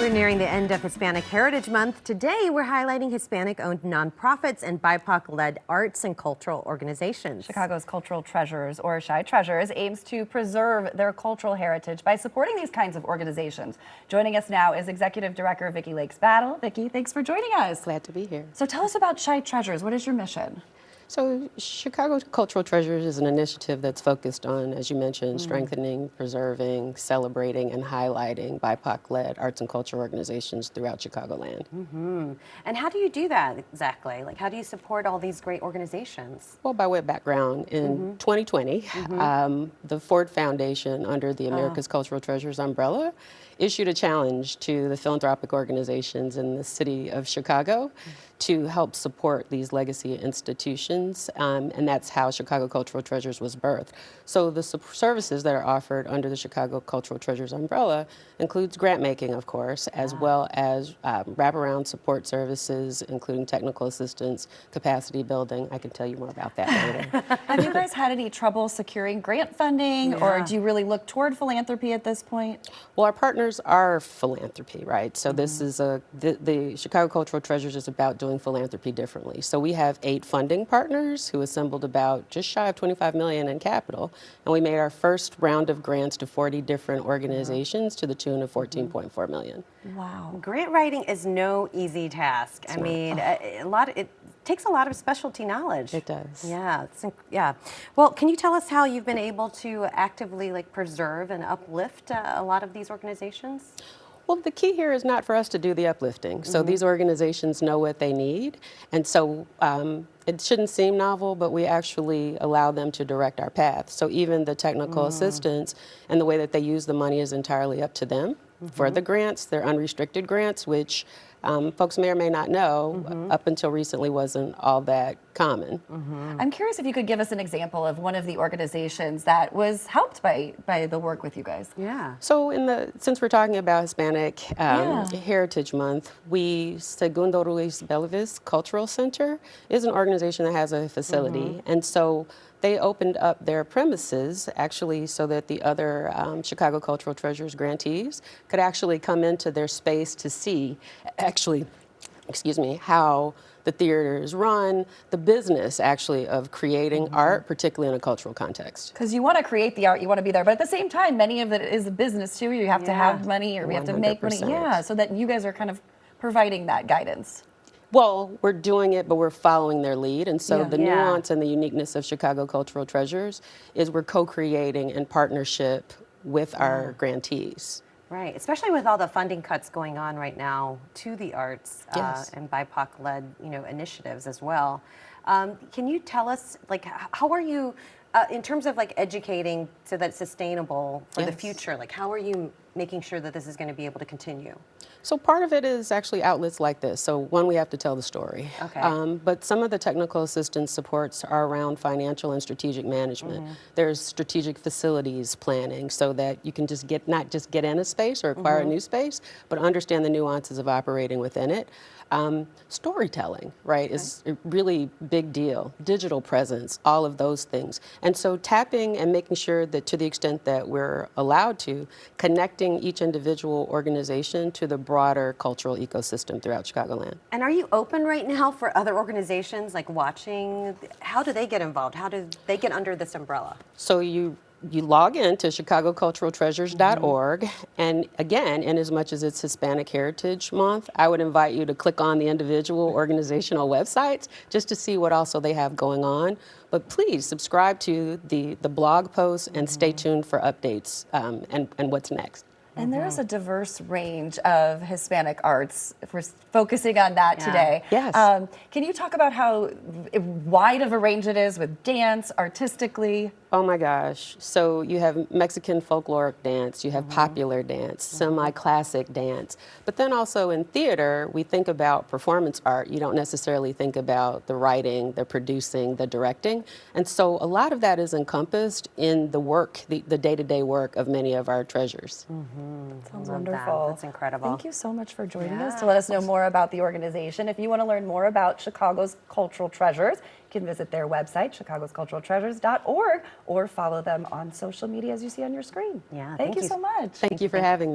We're nearing the end of Hispanic Heritage Month. Today, we're highlighting Hispanic-owned nonprofits and BIPOC-led arts and cultural organizations. Chicago's Cultural Treasures, or CHI Treasures, aims to preserve their cultural heritage by supporting these kinds of organizations. Joining us now is Executive Director Vicki Lakes Battle. Vicki, thanks for joining us. Glad to be here. So tell us about CHI Treasures. What is your mission? So Chicago Cultural Treasures is an initiative that's focused on, as you mentioned, strengthening, preserving, celebrating, and highlighting BIPOC-led arts and culture organizations throughout Chicagoland. And how do you do that exactly? Like, how do you support all these great organizations? Well, by way of background, in 2020, the Ford Foundation, under the America's Cultural Treasures umbrella, issued a challenge to the philanthropic organizations in the city of Chicago to help support these legacy institutions, and that's how Chicago Cultural Treasures was birthed. So the services that are offered under the Chicago Cultural Treasures umbrella includes grant making, of course, as well as wraparound support services, including technical assistance, capacity building. I can tell you more about that later. Have you guys had any trouble securing grant funding, or do you really look toward philanthropy at this point? Well, our partners are philanthropy, right? So this is the Chicago Cultural Treasures is about doing philanthropy differently. So we have 8 funding partners who assembled about just shy of 25 million in capital, and we made our first round of grants to 40 different organizations to the tune of 14.4 million. Wow. Grant writing is no easy task. I mean, it takes a lot of specialty knowledge. It does. Yeah, yeah. Well, can you tell us how you've been able to actively preserve and uplift a lot of these organizations? Well, the key here is not for us to do the uplifting. So these organizations know what they need, and so it shouldn't seem novel, but we actually allow them to direct our path. So even the technical assistance and the way that they use the money is entirely up to them. For the grants, they're unrestricted grants, which folks may or may not know, up until recently wasn't all that common. I'm curious if you could give us an example of one of the organizations that was helped by the work with you guys. Yeah. So since we're talking about Hispanic Heritage Month, Segundo Ruiz Belvis Cultural Center is an organization that has a facility, and so they opened up their premises actually so that the other Chicago Cultural Treasures grantees could actually come into their space to see how the theater is run, the business actually of creating art, particularly in a cultural context. Because you want to create the art, you want to be there, but at the same time, many of it is a business too. You have to have money, or we have to make money. 100%. Yeah, so that you guys are kind of providing that guidance. Well, we're doing it, but we're following their lead. And so the nuance and the uniqueness of Chicago Cultural Treasures is we're co-creating in partnership with our grantees. Right, especially with all the funding cuts going on right now to the arts and BIPOC-led, initiatives as well. Can you tell us, how are you, in terms of educating so that it's sustainable for the future? How are you making sure that this is going to be able to continue? So part of it is actually outlets like this. So one, we have to tell the story. Okay. But some of the technical assistance supports are around financial and strategic management. There's strategic facilities planning so that you can just not just get in a space or acquire a new space, but understand the nuances of operating within it. Storytelling, right, is a really big deal. Digital presence, all of those things. And so tapping and making sure that to the extent that we're allowed to, connecting each individual organization to the broader cultural ecosystem throughout Chicagoland. And are you open right now for other organizations watching? How do they get involved? How do they get under this umbrella? So you log in to chicagoculturaltreasures.org, and again, in as much as it's Hispanic Heritage Month, I would invite you to click on the individual organizational websites just to see what also they have going on. But please subscribe to the blog posts and stay tuned for updates and what's next. And there is a diverse range of Hispanic arts, if we're focusing on that today. Yes. Can you talk about how wide of a range it is with dance, artistically? Oh my gosh. So you have Mexican folkloric dance, you have popular dance, semi-classic dance. But then also in theater, we think about performance art. You don't necessarily think about the writing, the producing, the directing. And so a lot of that is encompassed in the work, the day-to-day work of many of our treasures. Sounds wonderful. That's incredible. Thank you so much for joining us to let us know more about the organization. If you want to learn more about Chicago's Cultural Treasures, you can visit their website, chicagosculturaltreasures.org, or follow them on social media as you see on your screen. Yeah, Thank you so much. Thank you for having me.